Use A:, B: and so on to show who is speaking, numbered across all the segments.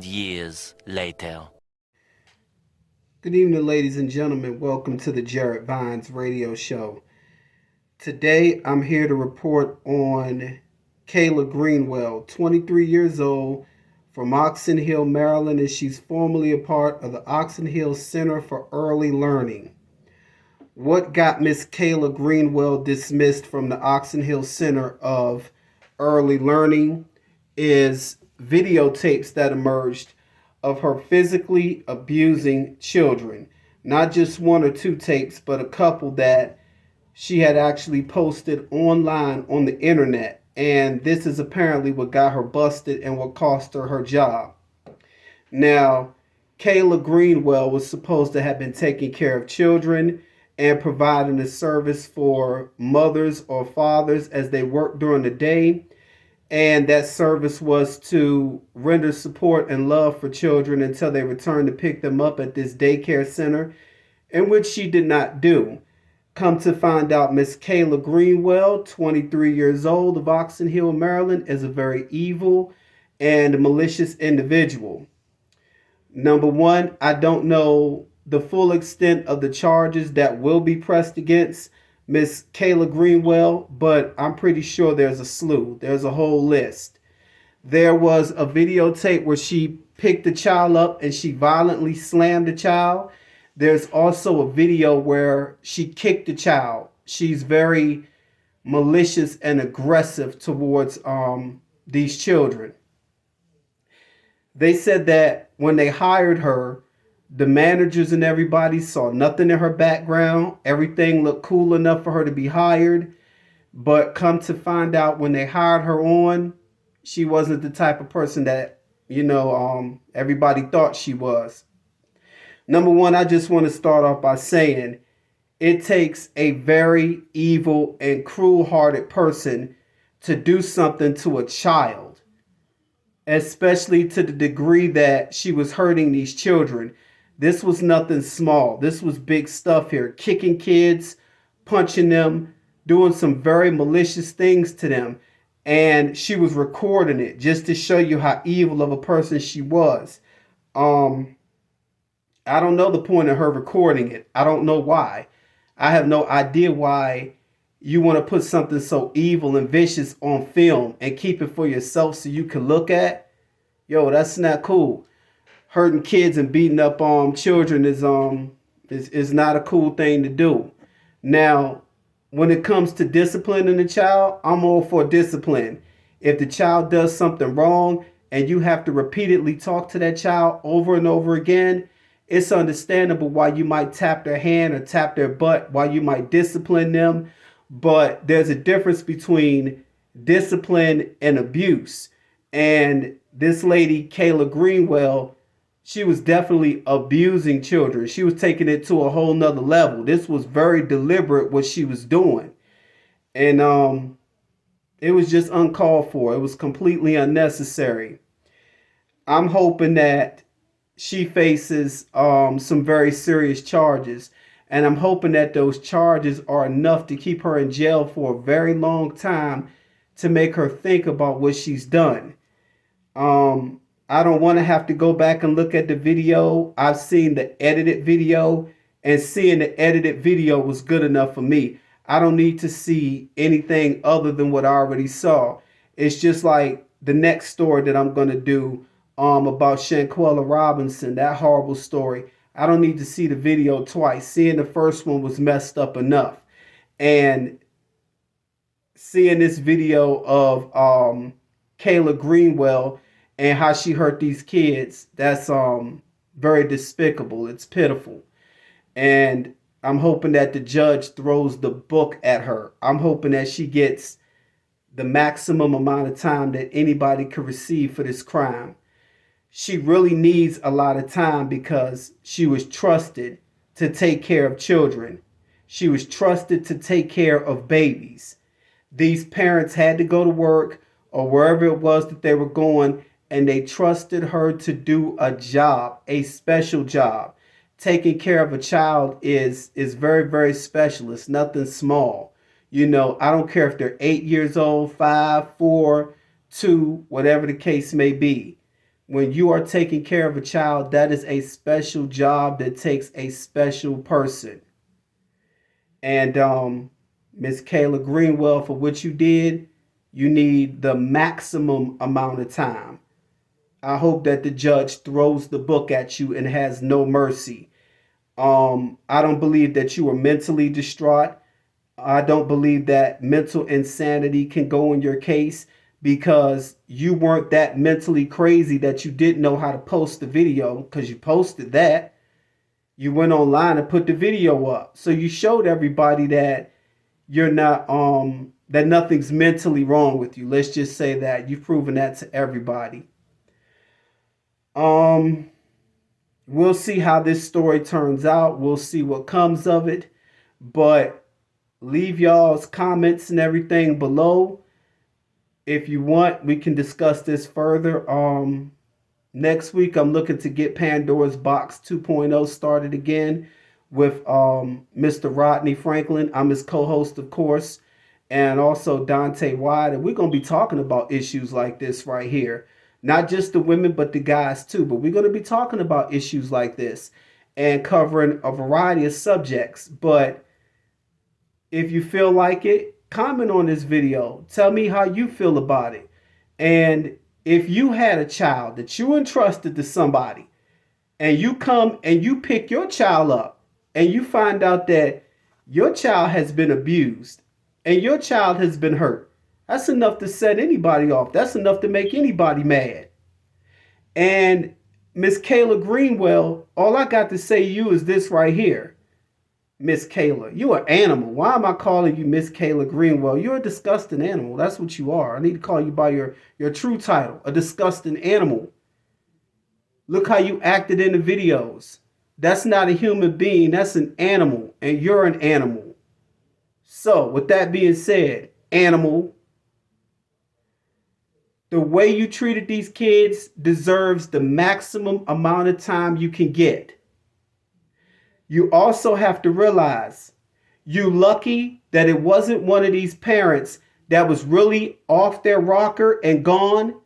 A: Years later.
B: Good evening, ladies and gentlemen. Welcome to the Jarrett Vines radio show. Today, I'm here to report on Kayla Greenwell, 23 years old, from Oxon Hill, Maryland, and she's formerly a part of the Oxon Hill Center for Early Learning. What got Miss Kayla Greenwell dismissed from the Oxon Hill Center of Early Learning is videotapes that emerged of her physically abusing children. Not just one or two tapes, but a couple that she had actually posted online on the internet. And this is apparently what got her busted and what cost her her job. Now, Kayla Greenwell was supposed to have been taking care of children and providing a service for mothers or fathers as they work during the day. And that service was to render support and love for children until they returned to pick them up at this daycare center, in which she did not do. Come to find out, Miss Kayla Greenwell, 23 years old, of Oxon Hill, Maryland, is a very evil and malicious individual. Number one, I don't know the full extent of the charges that will be pressed against Miss Kayla Greenwell, but I'm pretty sure there's a slew. There's a whole list. There was a videotape where she picked the child up and she violently slammed the child. There's also a video where she kicked the child. She's very malicious and aggressive towards these children. They said that when they hired her, the managers and everybody saw nothing in her background. Everything looked cool enough for her to be hired. But come to find out, when they hired her on, she wasn't the type of person that, everybody thought she was. Number one, I just want to start off by saying it takes a very evil and cruel-hearted person to do something to a child, especially to the degree that she was hurting these children. This was nothing small. This was big stuff here. Kicking kids, punching them, doing some very malicious things to them. And she was recording it just to show you how evil of a person she was. I don't know the point of her recording it. I don't know why. I have no idea why you want to put something so evil and vicious on film and keep it for yourself so you can look at. Yo, that's not cool. Hurting kids and beating up children is not a cool thing to do. Now, when it comes to disciplining a child, I'm all for discipline. If the child does something wrong and you have to repeatedly talk to that child over and over again, it's understandable why you might tap their hand or tap their butt, why you might discipline them. But there's a difference between discipline and abuse. And this lady, Kayla Greenwell, she was definitely abusing children. She was taking it to a whole nother level. This was very deliberate what she was doing. And it was just uncalled for. It was completely unnecessary. I'm hoping that she faces some very serious charges. And I'm hoping that those charges are enough to keep her in jail for a very long time to make her think about what she's done. I don't want to have to go back and look at the video. I've seen the edited video, and seeing the edited video was good enough for me. I don't need to see anything other than what I already saw. It's just like the next story that I'm going to do about Shanquella Robinson, that horrible story. I don't need to see the video twice. Seeing the first one was messed up enough. And seeing this video of Kayla Greenwell and how she hurt these kids. That's very despicable. It's pitiful. And I'm hoping that the judge throws the book at her. I'm hoping that she gets the maximum amount of time that anybody could receive for this crime. She really needs a lot of time because she was trusted to take care of children. She was trusted to take care of babies. These parents had to go to work or wherever it was that they were going, and they trusted her to do a job, a special job. Taking care of a child is very, very special. It's nothing small. I don't care if they're 8 years old, 5, 4, 2, whatever the case may be. When you are taking care of a child, that is a special job that takes a special person. And Miss Kayla Greenwell, for what you did, you need the maximum amount of time. I hope that the judge throws the book at you and has no mercy. I don't believe that you were mentally distraught. I don't believe that mental insanity can go in your case because you weren't that mentally crazy that you didn't know how to post the video, because you posted that. You went online and put the video up. So you showed everybody that you're not that nothing's mentally wrong with you. Let's just say that you've proven that to everybody. We'll see how this story turns out. We'll see what comes of it. But leave y'all's comments and everything below. If you want, we can discuss this further. Next week, I'm looking to get Pandora's Box 2.0 started again with Mr. Rodney Franklin. I'm his co-host, of course, and also Dante Wide. And we're going to be talking about issues like this right here. Not just the women, but the guys too. But we're going to be talking about issues like this and covering a variety of subjects. But if you feel like it, comment on this video. Tell me how you feel about it. And if you had a child that you entrusted to somebody and you come and you pick your child up and you find out that your child has been abused and your child has been hurt, that's enough to set anybody off. That's enough to make anybody mad. And Miss Kayla Greenwell, all I got to say to you is this right here. Miss Kayla, you're an animal. Why am I calling you Miss Kayla Greenwell? You're a disgusting animal. That's what you are. I need to call you by your true title, a disgusting animal. Look how you acted in the videos. That's not a human being. That's an animal, and you're an animal. So, with that being said, animal, the way you treated these kids deserves the maximum amount of time you can get. You also have to realize you lucky that it wasn't one of these parents that was really off their rocker and gone,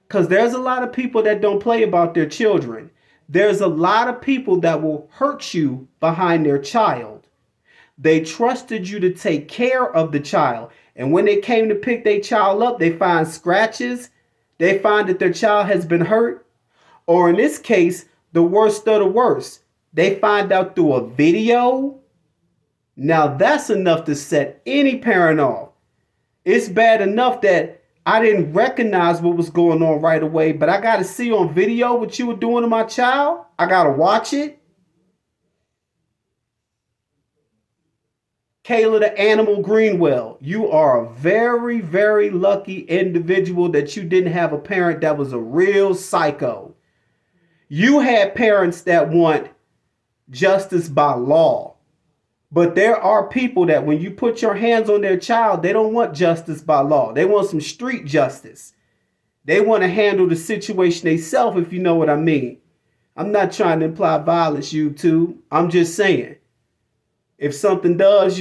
B: because there's a lot of people that don't play about their children. There's a lot of people that will hurt you behind their child. They trusted you to take care of the child. And when they came to pick their child up, they find scratches. They find that their child has been hurt. Or in this case, the worst of the worst. They find out through a video. Now that's enough to set any parent off. It's bad enough that I didn't recognize what was going on right away, but I got to see on video what you were doing to my child. I got to watch it. Kayla the Animal Greenwell, you are a very, very lucky individual that you didn't have a parent that was a real psycho. You had parents that want justice by law. But there are people that when you put your hands on their child, they don't want justice by law. They want some street justice. They want to handle the situation themselves, if you know what I mean. I'm not trying to imply violence, YouTube. I'm just saying, if something does,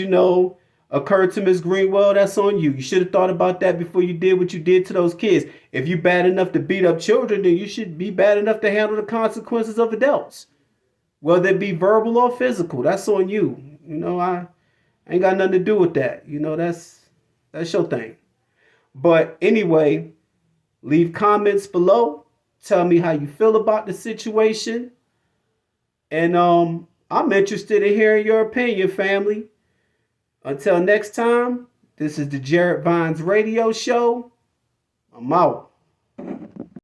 B: occur to Ms. Greenwell, that's on you. You should have thought about that before you did what you did to those kids. If you're bad enough to beat up children, then you should be bad enough to handle the consequences of adults. Whether it be verbal or physical, that's on you. I ain't got nothing to do with that. That's your thing. But anyway, leave comments below. Tell me how you feel about the situation. And I'm interested in hearing your opinion, family. Until next time, this is the Jarrett Vines Radio Show. I'm out.